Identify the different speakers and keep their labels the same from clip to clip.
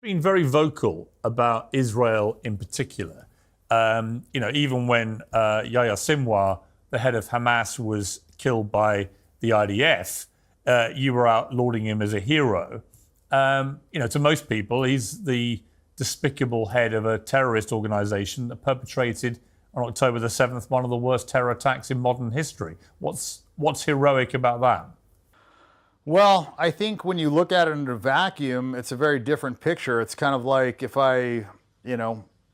Speaker 1: been very vocal about Israel in particular. Even when Yahya Sinwar, the head of Hamas, was killed by the IDF, you were out lauding him as a hero. To most people, he's the despicable head of a terrorist organization that perpetrated on October the 7th one of the worst terror attacks in modern history. What's heroic about that?
Speaker 2: Well, I think when you look at it in a vacuum, it's a very different picture. It's kind of like if I,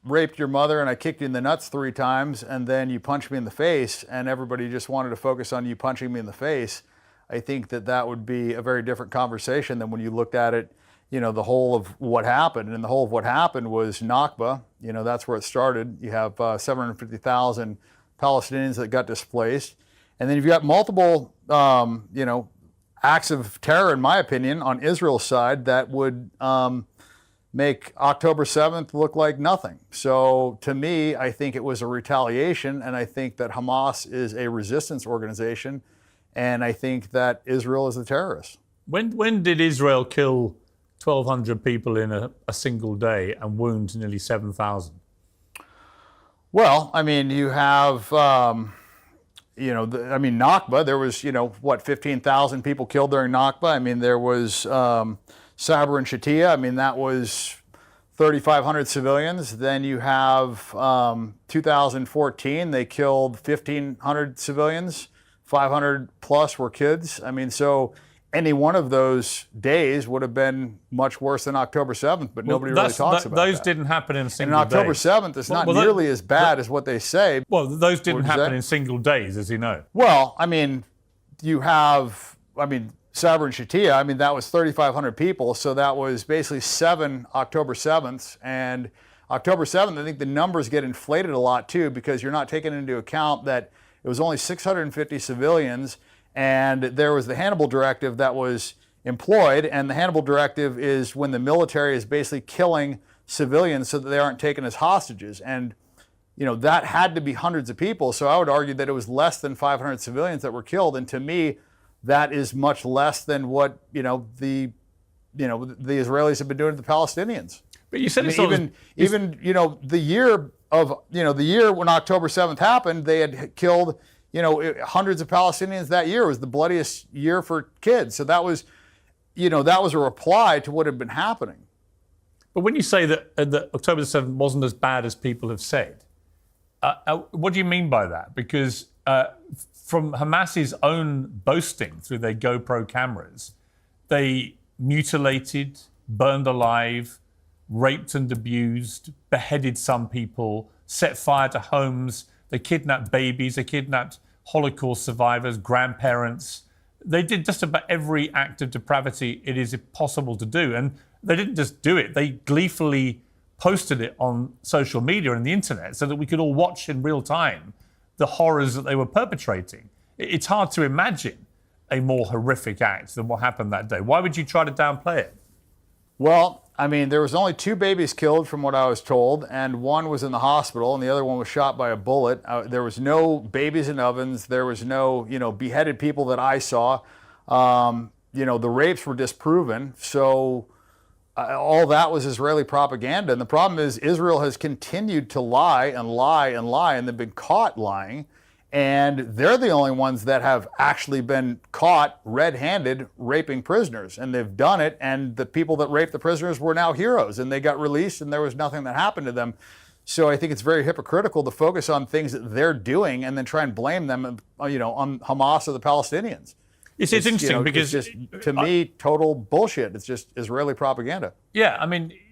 Speaker 2: raped your mother and I kicked you in the nuts 3 times and then you punched me in the face and everybody just wanted to focus on you punching me in the face. I think that would be a very different conversation than when you looked at it, the whole of what happened. And the whole of what happened was Nakba. That's where it started. You have 750,000 Palestinians that got displaced. And then you've got multiple, acts of terror, in my opinion, on Israel's side that would make October 7th look like nothing. So to me, I think it was a retaliation, and I think that Hamas is a resistance organization, and I think that Israel is a terrorist.
Speaker 1: When did Israel kill 1,200 people in a single day and wound nearly 7,000?
Speaker 2: Well, you have... Nakba, there was, 15,000 people killed during Nakba. There was Sabra and Shatila. That was 3,500 civilians. Then you have 2014, they killed 1,500 civilians. 500 plus were kids. So any one of those days would have been much worse than October 7th, but nobody really talks about
Speaker 1: those
Speaker 2: that.
Speaker 1: didn't happen in single days.
Speaker 2: And October 7th is not nearly as bad as what they say.
Speaker 1: Well, those didn't happen in single days, as you know.
Speaker 2: Well, you have, Sabra and Shatila, that was 3,500 people, so that was basically 7 October 7ths. And October 7th, I think the numbers get inflated a lot too, because you're not taking into account that it was only 650 civilians, and there was the Hannibal Directive that was employed, and the Hannibal Directive is when the military is basically killing civilians so that they aren't taken as hostages. And, that had to be hundreds of people, so I would argue that it was less than 500 civilians that were killed, and to me, that is much less than what, the Israelis have been doing to the Palestinians.
Speaker 1: But you said
Speaker 2: the year when October 7th happened, they had killed hundreds of Palestinians that year. It was the bloodiest year for kids. So that was a reply to what had been happening.
Speaker 1: But when you say that October 7th wasn't as bad as people have said, what do you mean by that? Because from Hamas's own boasting through their GoPro cameras, they mutilated, burned alive, raped and abused, beheaded some people, set fire to homes. They kidnapped babies, they kidnapped Holocaust survivors, grandparents. They did just about every act of depravity it is possible to do. And they didn't just do it, they gleefully posted it on social media and the internet so that we could all watch in real time the horrors that they were perpetrating. It's hard to imagine a more horrific act than what happened that day. Why would you try to downplay it?
Speaker 2: Well, there was only 2 babies killed from what I was told, and one was in the hospital and the other one was shot by a bullet. There was no babies in ovens. There was no, beheaded people that I saw. The rapes were disproven. So all that was Israeli propaganda. And the problem is Israel has continued to lie and lie and lie, and they've been caught lying. And they're the only ones that have actually been caught red-handed raping prisoners. And they've done it, and the people that raped the prisoners were now heroes, and they got released, and there was nothing that happened to them. So I think it's very hypocritical to focus on things that they're doing and then try and blame them, on Hamas or the Palestinians.
Speaker 1: It's interesting because...
Speaker 2: It's just, to me, total bullshit. It's just Israeli propaganda.
Speaker 1: Yeah,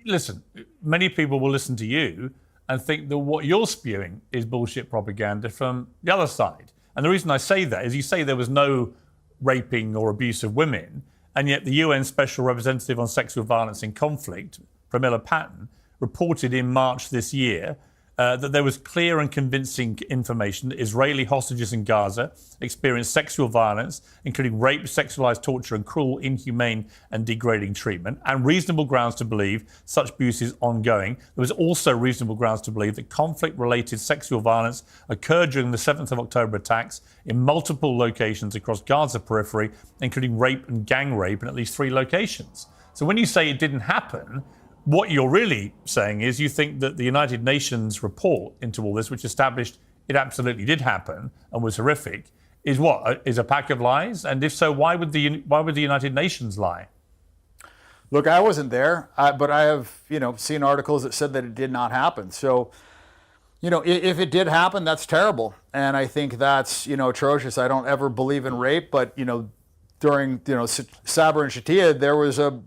Speaker 1: listen, many people will listen to you and think that what you're spewing is bullshit propaganda from the other side. And the reason I say that is you say there was no raping or abuse of women, and yet the UN Special Representative on Sexual Violence in Conflict, Pramila Patten, reported in March this year that there was clear and convincing information that Israeli hostages in Gaza experienced sexual violence, including rape, sexualized torture, and cruel, inhumane, and degrading treatment, and reasonable grounds to believe such abuse is ongoing. There was also reasonable grounds to believe that conflict-related sexual violence occurred during the 7th of October attacks in multiple locations across Gaza periphery, including rape and gang rape in at least 3 locations. So when you say it didn't happen, what you're really saying is you think that the United Nations report into all this, which established it absolutely did happen and was horrific, is what? Is a pack of lies? And if so, why would the United Nations lie?
Speaker 2: Look, I wasn't there, but I have, seen articles that said that it did not happen. So, if it did happen, that's terrible. And I think that's, atrocious. I don't ever believe in rape, but, during, Sabra and Shatia, there was a,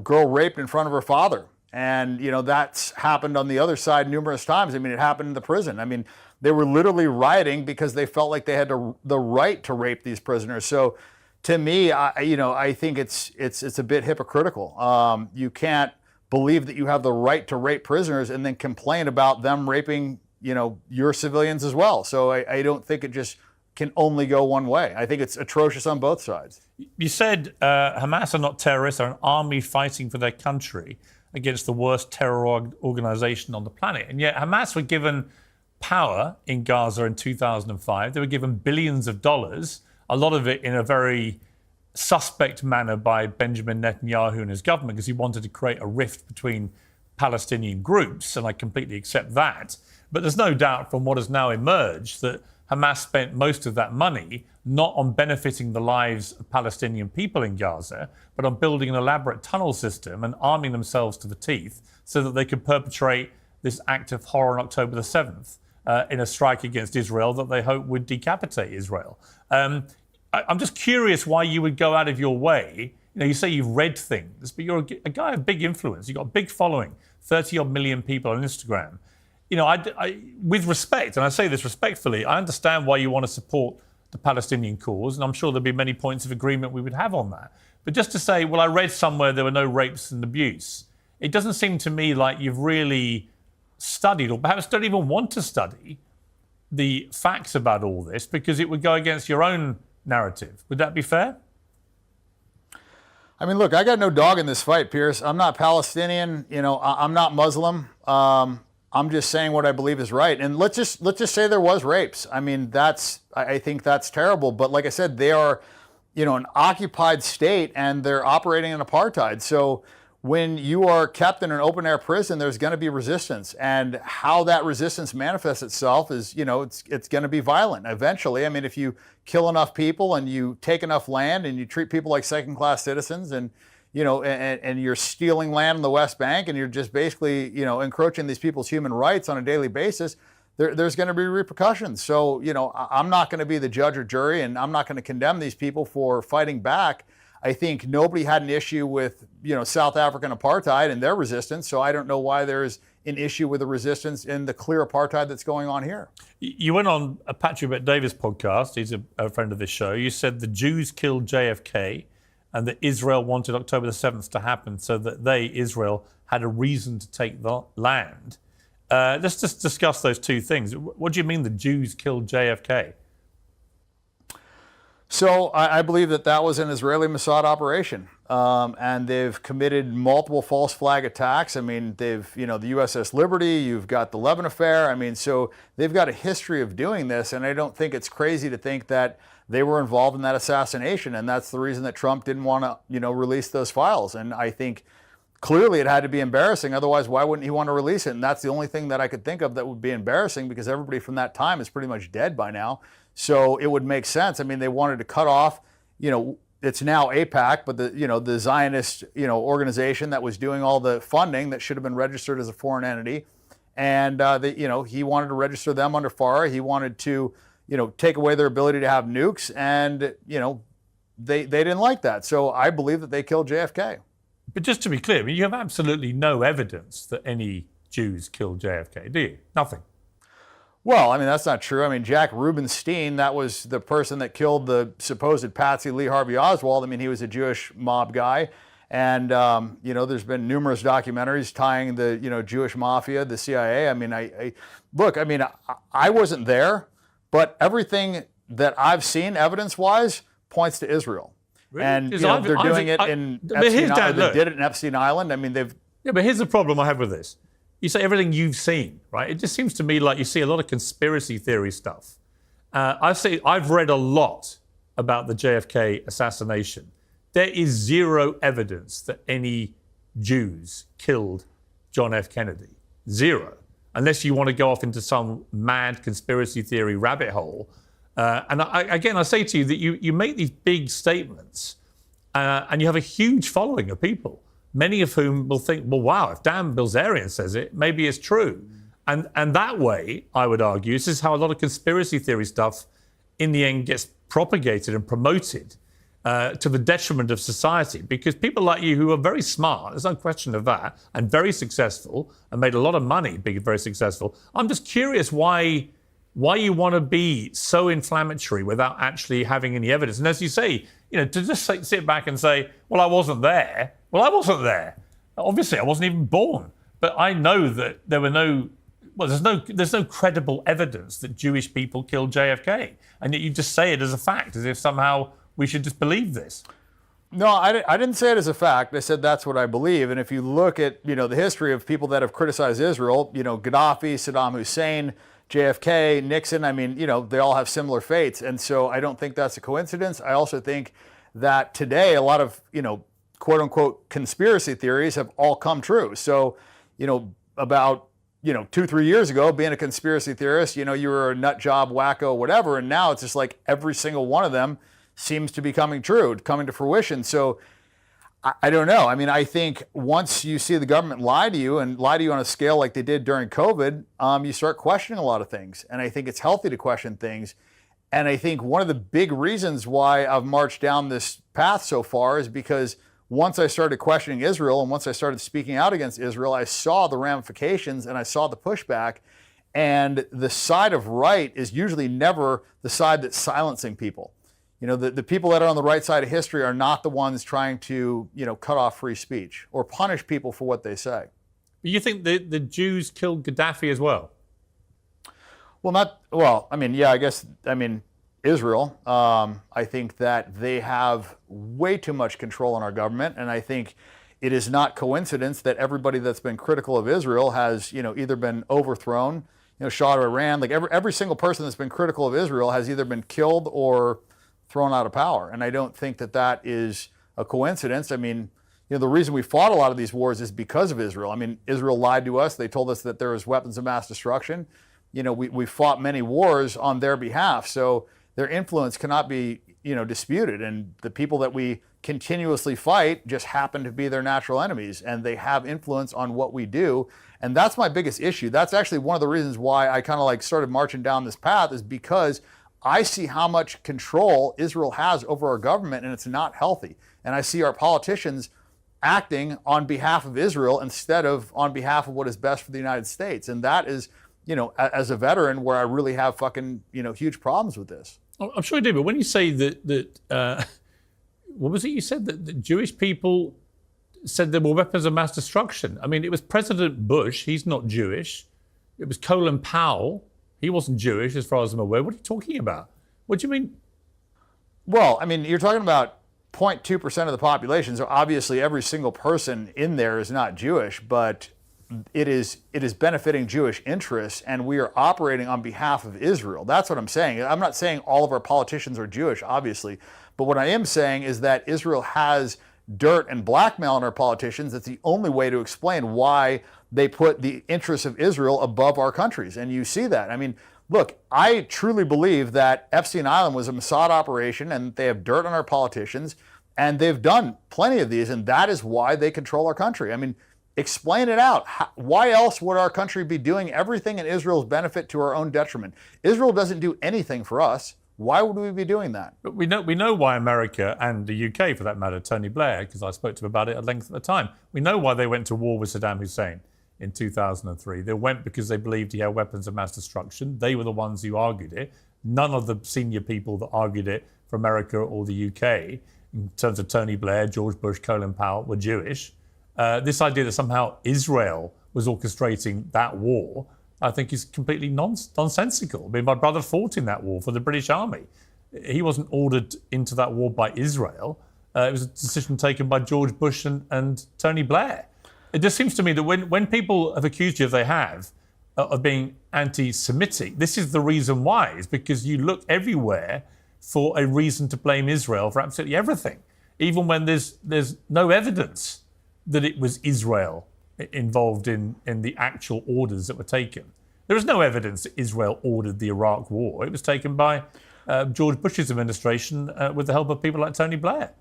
Speaker 2: girl raped in front of her father. And, that's happened on the other side numerous times. I mean, it happened in the prison. I mean, they were literally rioting because they felt like they had the right to rape these prisoners. So to me, I think it's a bit hypocritical. You can't believe that you have the right to rape prisoners and then complain about them raping, your civilians as well. So I don't think it just can only go one way. I think it's atrocious on both sides.
Speaker 1: You said Hamas are not terrorists, they're an army fighting for their country against the worst terror organization on the planet. And yet Hamas were given power in Gaza in 2005. They were given billions of dollars, a lot of it in a very suspect manner by Benjamin Netanyahu and his government, because he wanted to create a rift between Palestinian groups, and I completely accept that. But there's no doubt from what has now emerged that Hamas spent most of that money not on benefiting the lives of Palestinian people in Gaza, but on building an elaborate tunnel system and arming themselves to the teeth so that they could perpetrate this act of horror on October the 7th in a strike against Israel that they hope would decapitate Israel. I'm just curious why you would go out of your way. You say you've read things, but you're a guy of big influence. You've got a big following, 30-odd million people on Instagram. With respect, and I say this respectfully, I understand why you want to support the Palestinian cause, and I'm sure there'll be many points of agreement we would have on that. But just to say, well, I read somewhere there were no rapes and abuse, it doesn't seem to me like you've really studied, or perhaps don't even want to study, the facts about all this, because it would go against your own narrative. Would that be fair?
Speaker 2: I mean, look, I got no dog in this fight, Pierce. I'm not Palestinian. I'm not Muslim. I'm just saying what I believe is right. And let's just say there was rapes. I mean, I think that's terrible. But like I said, they are, an occupied state, and they're operating in apartheid. So when you are kept in an open air prison, there's going to be resistance, and how that resistance manifests itself is, it's going to be violent eventually. I mean, if you kill enough people and you take enough land and you treat people like second-class citizens, and and you're stealing land in the West Bank, and you're just basically, encroaching these people's human rights on a daily basis, there's going to be repercussions. So, I'm not going to be the judge or jury, and I'm not going to condemn these people for fighting back. I think nobody had an issue with, South African apartheid and their resistance. So I don't know why there's an issue with the resistance in the clear apartheid that's going on here.
Speaker 1: You went on a Patrick Bet-Davis podcast. He's a friend of this show. You said the Jews killed JFK and that Israel wanted October the 7th to happen so that Israel, had a reason to take the land. Let's just discuss those two things. What do you mean the Jews killed JFK?
Speaker 2: So I believe that was an Israeli Mossad operation, and they've committed multiple false flag attacks. I mean, they've, the USS Liberty, you've got the Levin affair. I mean, so they've got a history of doing this, and I don't think it's crazy to think that they were involved in that assassination, and that's the reason that Trump didn't want to, release those files. And I think clearly it had to be embarrassing. Otherwise, why wouldn't he want to release it? And that's the only thing that I could think of that would be embarrassing, because everybody from that time is pretty much dead by now. So it would make sense. I mean, they wanted to cut off, it's now AIPAC, but the Zionist, organization that was doing all the funding that should have been registered as a foreign entity. And, he wanted to register them under FARA. He wanted to, take away their ability to have nukes. And, they didn't like that. So I believe that they killed JFK.
Speaker 1: But just to be clear, I mean, you have absolutely no evidence that any Jews killed JFK, do you? Nothing.
Speaker 2: Well, I mean, that's not true. I mean, Jack Rubenstein, that was the person that killed the supposed Patsy Lee Harvey Oswald. I mean, he was a Jewish mob guy. And, there's been numerous documentaries tying the, Jewish mafia, the CIA. I mean, I wasn't there, but everything that I've seen evidence-wise points to Israel. Really? And they're doing it in Epstein Island. They did it in Epstein Island. I mean,
Speaker 1: Yeah, but here's the problem I have with this. You say everything you've seen, right? It just seems to me like you see a lot of conspiracy theory stuff. I've read a lot about the JFK assassination. There is zero evidence that any Jews killed John F. Kennedy. Zero. Unless you want to go off into some mad conspiracy theory rabbit hole. And I say to you that you make these big statements and you have a huge following of people, many of whom will think, well, wow, if Dan Bilzerian says it, maybe it's true. And that way, I would argue, this is how a lot of conspiracy theory stuff in the end gets propagated and promoted to the detriment of society, because people like you who are very smart, there's no question of that, and very successful and made a lot of money being very successful. I'm just curious why you want to be so inflammatory without actually having any evidence. And as you say, to just sit back and say, well, I wasn't there. Well, I wasn't there. Obviously, I wasn't even born. But I know that there's no credible evidence that Jewish people killed JFK. And yet you just say it as a fact, as if somehow we should just believe this.
Speaker 2: No, I didn't say it as a fact. I said that's what I believe. And if you look at, the history of people that have criticized Israel, Gaddafi, Saddam Hussein, JFK, Nixon, they all have similar fates. And so I don't think that's a coincidence. I also think that today a lot of, quote unquote conspiracy theories have all come true. So, about 2-3 years ago, being a conspiracy theorist, you were a nut job, wacko, whatever. And now it's just like every single one of them seems to be coming true, coming to fruition. So I don't know. I think once you see the government lie to you and lie to you on a scale like they did during COVID, you start questioning a lot of things. And I think it's healthy to question things. And I think one of the big reasons why I've marched down this path so far is because once I started questioning Israel and once I started speaking out against Israel, I saw the ramifications and I saw the pushback. And the side of right is usually never the side that's silencing people. The people that are on the right side of history are not the ones trying to, cut off free speech or punish people for what they say.
Speaker 1: You think the Jews killed Gaddafi as well?
Speaker 2: Israel. I think that they have way too much control in our government. And I think it is not coincidence that everybody that's been critical of Israel has, either been overthrown, Shah of Iran, like every single person that's been critical of Israel has either been killed or thrown out of power. And I don't think that that is a coincidence. The reason we fought a lot of these wars is because of Israel. Israel lied to us. They told us that there was weapons of mass destruction. We fought many wars on their behalf. So their influence cannot be, disputed. And the people that we continuously fight just happen to be their natural enemies. And they have influence on what we do. And that's my biggest issue. That's actually one of the reasons why I kind of started marching down this path, is because I see how much control Israel has over our government, and it's not healthy. And I see our politicians acting on behalf of Israel instead of on behalf of what is best for the United States. And that is, as a veteran, where I really have fucking, huge problems with this.
Speaker 1: I'm sure you do, but when you say that what was it you said? That the Jewish people said there were weapons of mass destruction. It was President Bush. He's not Jewish. It was Colin Powell. He wasn't Jewish, as far as I'm aware. What are you talking about? What do you mean?
Speaker 2: Well, you're talking about 0.2% of the population. So obviously every single person in there is not Jewish, but it is benefiting Jewish interests, and we are operating on behalf of Israel. That's what I'm saying. I'm not saying all of our politicians are Jewish, obviously, but what I am saying is that Israel has dirt and blackmail on our politicians. That's the only way to explain why they put the interests of Israel above our countries. And you see that. Look, I truly believe that Epstein Island was a Mossad operation, and they have dirt on our politicians, and they've done plenty of these, and that is why they control our country. Explain it out. Why else would our country be doing everything in Israel's benefit to our own detriment? Israel doesn't do anything for us. Why would we be doing that?
Speaker 1: But we know why America, and the UK for that matter, Tony Blair, because I spoke to him about it at length at the time, we know why they went to war with Saddam Hussein in 2003. They went because they believed he had weapons of mass destruction. They were the ones who argued it. None of the senior people that argued it for America or the UK, in terms of Tony Blair, George Bush, Colin Powell, were Jewish. This idea that somehow Israel was orchestrating that war, I think is completely nonsensical. My brother fought in that war for the British Army. He wasn't ordered into that war by Israel. It was a decision taken by George Bush and Tony Blair. It just seems to me that when people have accused you, if they have, of being anti-Semitic, this is the reason why. It's because you look everywhere for a reason to blame Israel for absolutely everything, even when there's no evidence that it was Israel involved in the actual orders that were taken. There is no evidence that Israel ordered the Iraq War. It was taken by George Bush's administration with the help of people like Tony Blair.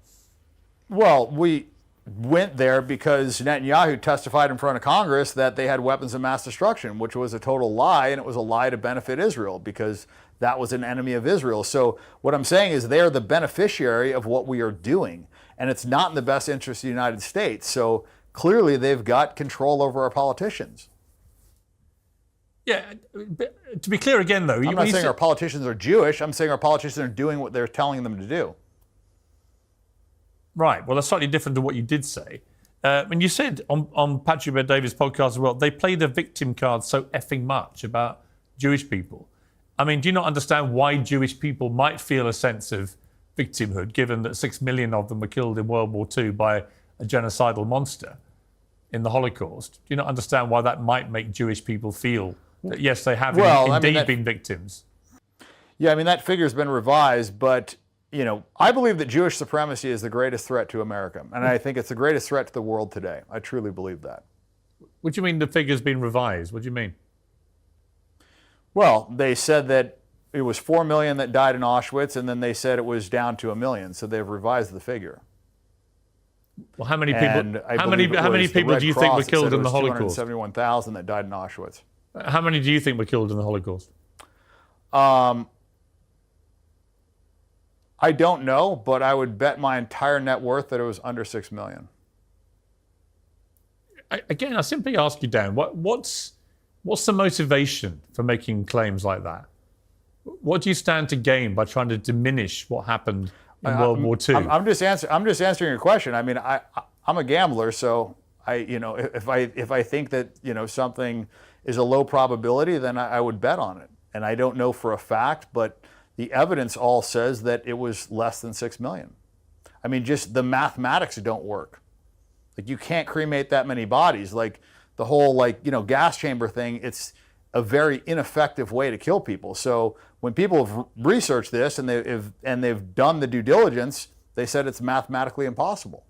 Speaker 2: Well, we went there because Netanyahu testified in front of Congress that they had weapons of mass destruction, which was a total lie, and it was a lie to benefit Israel because that was an enemy of Israel. So what I'm saying is they're the beneficiary of what we are doing, and it's not in the best interest of the United States. So clearly they've got control over our politicians.
Speaker 1: Yeah, but to be clear again, though,
Speaker 2: I'm not saying our politicians are Jewish. I'm saying our politicians are doing what they're telling them to do.
Speaker 1: Right. Well, that's slightly different to what you did say. When you said on Patrick Bet-David's podcast as well, they play the victim card so effing much about Jewish people. I mean, do you not understand why Jewish people might feel a sense of victimhood, given that 6 million of them were killed in World War II by a genocidal monster in the Holocaust? Do you not understand why that might make Jewish people feel that, yes, they have indeed been victims?
Speaker 2: Yeah, I mean, that figure's been revised, but I believe that Jewish supremacy is the greatest threat to America, and I think it's the greatest threat to the world today. I truly believe that.
Speaker 1: What do you mean the figure's been revised? What do you mean?
Speaker 2: Well, they said that it was 4 million that died in Auschwitz, and then they said it was down to 1 million, so they've revised the figure.
Speaker 1: Well, how many people? How many people do you think were killed in the Holocaust?
Speaker 2: 271,000 that died in Auschwitz.
Speaker 1: How many do you think were killed in the Holocaust?
Speaker 2: I don't know, but I would bet my entire net worth that it was under 6 million.
Speaker 1: Again, I simply ask you, Dan, what's the motivation for making claims like that? What do you stand to gain by trying to diminish what happened in World War II?
Speaker 2: I'm just answering your question. I mean, I'm a gambler, so if I think that something is a low probability, then I would bet on it. And I don't know for a fact, but the evidence all says that it was less than 6 million. I mean, just the mathematics don't work. Like, you can't cremate that many bodies. Like, the whole gas chamber thing, it's a very ineffective way to kill people. So when people have researched this and they've done the due diligence, they said it's mathematically impossible.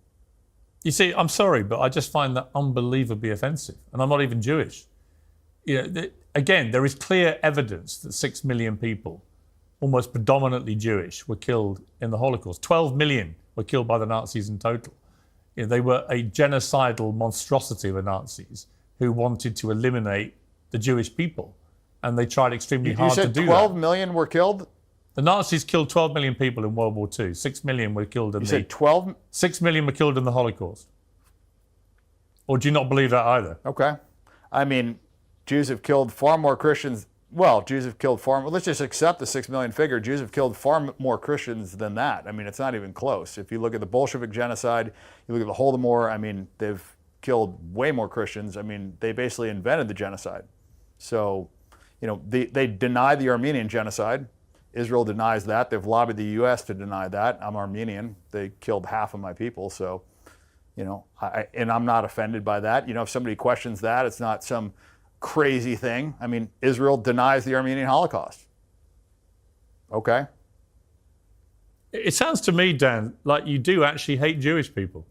Speaker 1: You see, I'm sorry, but I just find that unbelievably offensive, and I'm not even Jewish. Again, there is clear evidence that 6 million people, almost predominantly Jewish, were killed in the Holocaust. 12 million were killed by the Nazis in total. They were a genocidal monstrosity of the Nazis who wanted to eliminate the Jewish people, and they tried extremely hard to do that.
Speaker 2: You said 12 million were killed?
Speaker 1: The Nazis killed 12 million people in World War II. 6 million were killed in 6 million were killed in the Holocaust. Or do you not believe that either?
Speaker 2: Okay. I mean, Jews have killed far more Christians. Well, Jews have killed let's just accept the 6 million figure. Jews have killed far more Christians than that. I mean, it's not even close. If you look at the Bolshevik genocide, you look at the Holodomor, I mean, they've killed way more Christians. I mean, they basically invented the genocide. So, they deny the Armenian genocide. Israel denies that. They've lobbied the U.S. to deny that. I'm Armenian. They killed half of my people. So, and I'm not offended by that. If somebody questions that, it's not some crazy thing. I mean, Israel denies the Armenian Holocaust. Okay.
Speaker 1: It sounds to me, Dan, like you do actually hate Jewish people.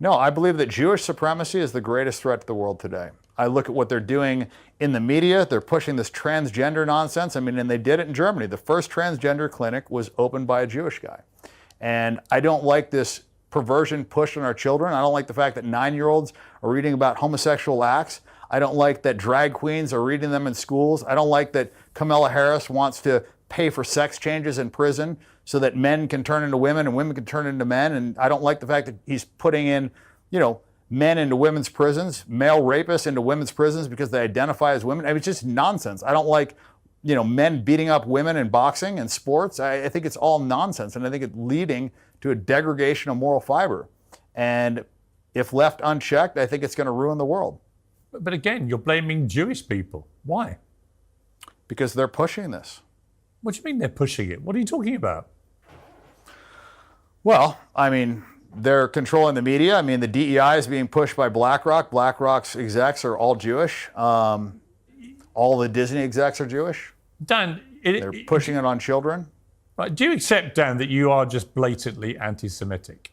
Speaker 2: No, I believe that Jewish supremacy is the greatest threat to the world today. I look at what they're doing in the media. They're pushing this transgender nonsense. I mean, and they did it in Germany. The first transgender clinic was opened by a Jewish guy. And I don't like this perversion pushed on our children. I don't like the fact that 9-year-olds are reading about homosexual acts. I don't like that drag queens are reading them in schools. I don't like that Kamala Harris wants to pay for sex changes in prison so that men can turn into women and women can turn into men. And I don't like the fact that he's putting in, men into women's prisons, male rapists into women's prisons because they identify as women. I mean, it's just nonsense. I don't like, men beating up women in boxing and sports. I think it's all nonsense. And I think it's leading to a degradation of moral fiber. And if left unchecked, I think it's going to ruin the world.
Speaker 1: But again, you're blaming Jewish people. Why?
Speaker 2: Because they're pushing this.
Speaker 1: What do you mean they're pushing it? What are you talking about?
Speaker 2: Well, I mean, they're controlling the media. I mean, the DEI is being pushed by BlackRock. BlackRock's execs are all Jewish. All the Disney execs are Jewish.
Speaker 1: Dan,
Speaker 2: they're pushing it on children.
Speaker 1: Right. Do you accept, Dan, that you are just blatantly anti-Semitic?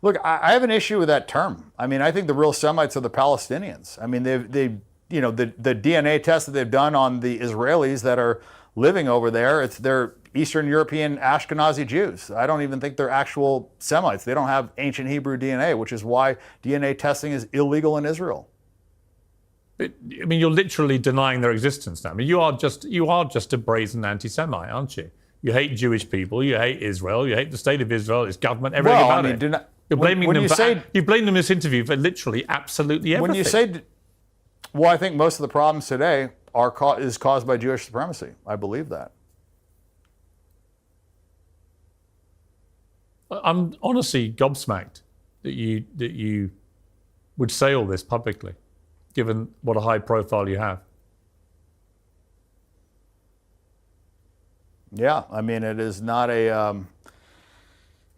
Speaker 2: Look, I have an issue with that term. I mean, I think the real Semites are the Palestinians. I mean, they you know, the DNA tests that they've done on the Israelis that are living over there, they're Eastern European Ashkenazi Jews. I don't even think they're actual Semites. They don't have ancient Hebrew DNA, which is why DNA testing is illegal in Israel.
Speaker 1: I mean, you're literally denying their existence now. I mean, you are just a brazen anti-Semite, aren't you? You hate Jewish people, you hate Israel, you hate the state of Israel, its government, everything about it. You're blaming them you blame them in this interview for literally absolutely everything.
Speaker 2: When you say, well, I think most of the problems today is caused by Jewish supremacy. I believe that.
Speaker 1: I'm honestly gobsmacked that you would say all this publicly, given what a high profile you have.
Speaker 2: Yeah, I mean, it is not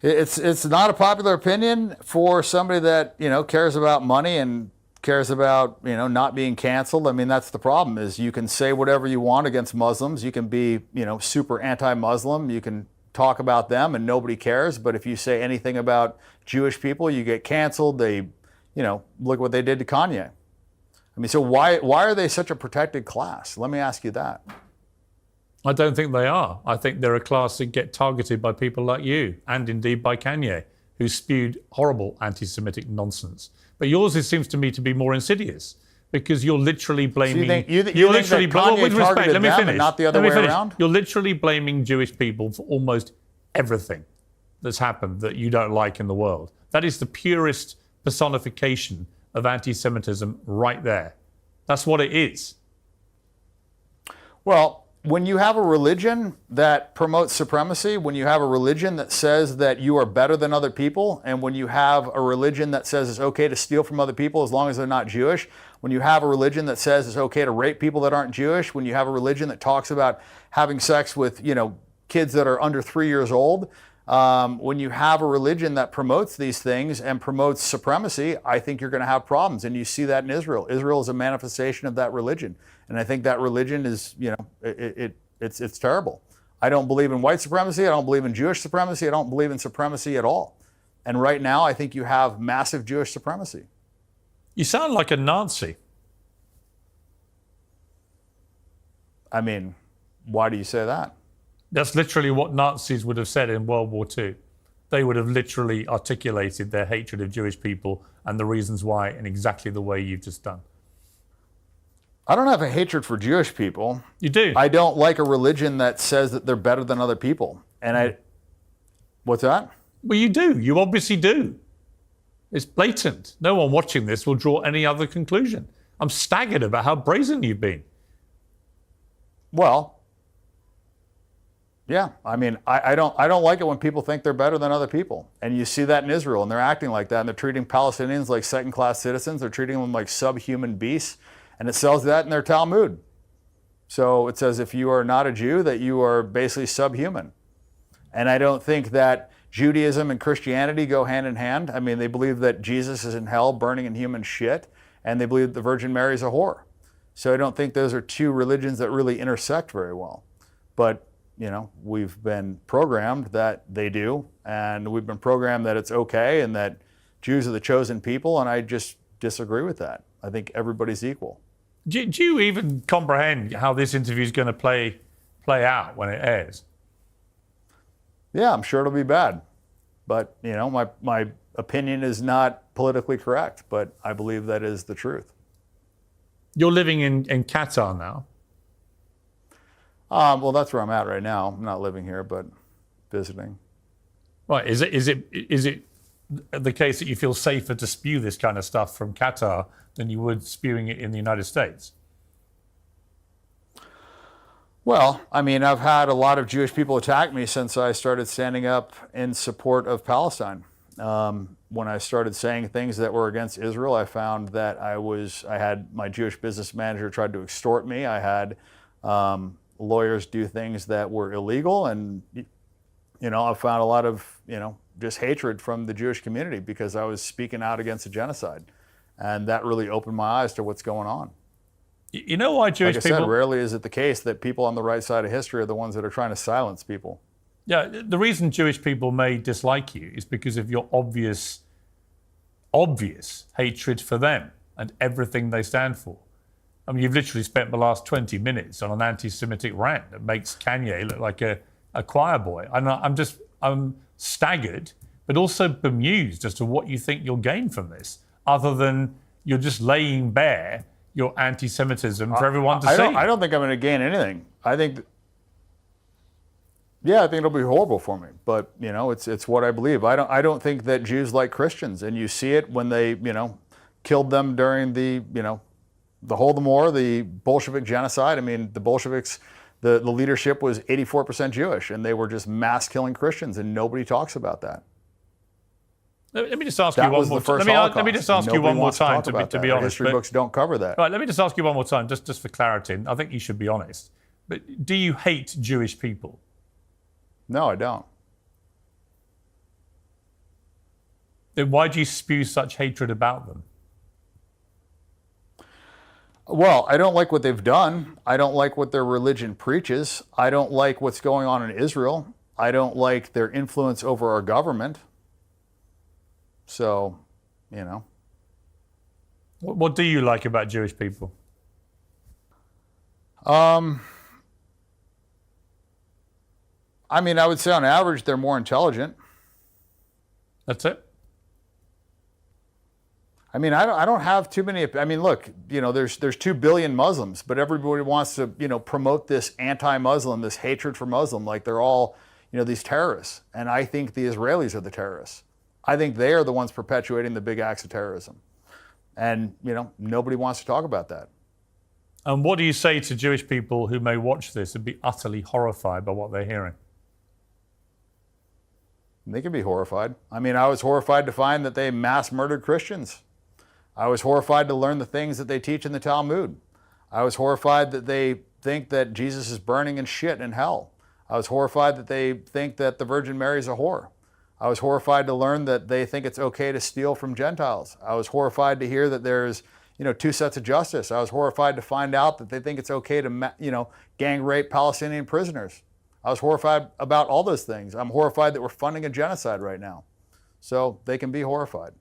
Speaker 2: it's not a popular opinion for somebody that, you know, cares about money and cares about, you know, not being canceled. I mean, that's the problem, is you can say whatever you want against Muslims. You can be, you know, super anti-Muslim. You can talk about them and nobody cares. But if you say anything about Jewish people, you get canceled. They, you know, look what they did to Kanye. I mean, so why are they such a protected class? Let me ask you that.
Speaker 1: I don't think they are. I think they're a class that get targeted by people like you, and indeed by Kanye, who spewed horrible anti-Semitic nonsense. But yours seems to me to be more insidious, because you're literally blaming.
Speaker 2: So you're literally blaming. With respect, let me finish. Not the other way around.
Speaker 1: You're literally blaming Jewish people for almost everything that's happened that you don't like in the world. That is the purest personification of anti-Semitism right there. That's what it is.
Speaker 2: Well, when you have a religion that promotes supremacy, when you have a religion that says that you are better than other people, and when you have a religion that says it's okay to steal from other people as long as they're not Jewish, when you have a religion that says it's okay to rape people that aren't Jewish, when you have a religion that talks about having sex with, you know, kids that are under 3 years old, when you have a religion that promotes these things and promotes supremacy, I think you're going to have problems. And you see that in Israel. Israel is a manifestation of that religion. And I think that religion is, you know, it's terrible. I don't believe in white supremacy. I don't believe in Jewish supremacy. I don't believe in supremacy at all. And right now, I think you have massive Jewish supremacy.
Speaker 1: You sound like a Nazi.
Speaker 2: I mean, why do you say that?
Speaker 1: That's literally what Nazis would have said in World War II. They would have literally articulated their hatred of Jewish people and the reasons why in exactly the way you've just done.
Speaker 2: I don't have a hatred for Jewish people.
Speaker 1: You do?
Speaker 2: I don't like a religion that says that they're better than other people. And what's that?
Speaker 1: Well, you do. You obviously do. It's blatant. No one watching this will draw any other conclusion. I'm staggered about how brazen you've been.
Speaker 2: Well, yeah. I mean, I don't like it when people think they're better than other people. And you see that in Israel, and they're acting like that, and they're treating Palestinians like second-class citizens. They're treating them like subhuman beasts. And it sells that in their Talmud. So it says if you are not a Jew, that you are basically subhuman. And I don't think that Judaism and Christianity go hand in hand. I mean, they believe that Jesus is in hell burning in human shit, and they believe that the Virgin Mary is a whore. So I don't think those are two religions that really intersect very well. But, you know, we've been programmed that they do, and we've been programmed that it's okay and that Jews are the chosen people, and I just disagree with that. I think everybody's equal.
Speaker 1: Do you even comprehend how this interview is going to play out when it airs?
Speaker 2: Yeah, I'm sure it'll be bad. But, you know, my opinion is not politically correct, but I believe that is the truth.
Speaker 1: You're living in Qatar now.
Speaker 2: Well, that's where I'm at right now. I'm not living here, but visiting.
Speaker 1: Right. Is it the case that you feel safer to spew this kind of stuff from Qatar than you would spewing it in the United States?
Speaker 2: Well, I mean, I've had a lot of Jewish people attack me since I started standing up in support of Palestine. When I started saying things that were against Israel, I found that I had my Jewish business manager tried to extort me. I had lawyers do things that were illegal, and you know, I found a lot of, you know, just hatred from the Jewish community because I was speaking out against a genocide. And that really opened my eyes to what's going on.
Speaker 1: You know why Jewish people...
Speaker 2: Like I said, rarely is it the case that people on the right side of history are the ones that are trying to silence people.
Speaker 1: Yeah, the reason Jewish people may dislike you is because of your obvious obvious hatred for them and everything they stand for. I mean, you've literally spent the last 20 minutes on an anti-Semitic rant that makes Kanye look like a choir boy. I'm staggered, but also bemused as to what you think you'll gain from this, other than you're just laying bare your anti-Semitism for everyone to see.
Speaker 2: I don't think I'm going to gain anything. I think it'll be horrible for me, but it's what I believe. I don't think that Jews like Christians, and you see it when they killed them during the Holodomor, the Bolshevik genocide. I mean, the Bolsheviks, the leadership was 84% Jewish, and they were just mass killing Christians, and nobody talks about that.
Speaker 1: Let me just ask you one more time. Let me just ask you one more time to be honest.
Speaker 2: History books don't cover that.
Speaker 1: Right, let me just ask you one more time, just for clarity. I think you should be honest. But do you hate Jewish people?
Speaker 2: No, I don't.
Speaker 1: Then why do you spew such hatred about them?
Speaker 2: Well, I don't like what they've done. I don't like what their religion preaches. I don't like what's going on in Israel. I don't like their influence over our government. So,
Speaker 1: What do you like about Jewish people?
Speaker 2: I mean, I would say on average they're more intelligent.
Speaker 1: That's it?
Speaker 2: I mean, I don't have too many. I mean, look, there's 2 billion Muslims, but everybody wants to, promote this anti-Muslim, this hatred for Muslim, like they're all, these terrorists. And I think the Israelis are the terrorists. I think they are the ones perpetuating the big acts of terrorism. And, nobody wants to talk about that.
Speaker 1: And what do you say to Jewish people who may watch this and be utterly horrified by what they're hearing?
Speaker 2: They can be horrified. I mean, I was horrified to find that they mass murdered Christians. I was horrified to learn the things that they teach in the Talmud. I was horrified that they think that Jesus is burning in shit in hell. I was horrified that they think that the Virgin Mary is a whore. I was horrified to learn that they think it's okay to steal from Gentiles. I was horrified to hear that there's, 2 sets of justice. I was horrified to find out that they think it's okay to, gang rape Palestinian prisoners. I was horrified about all those things. I'm horrified that we're funding a genocide right now. So they can be horrified.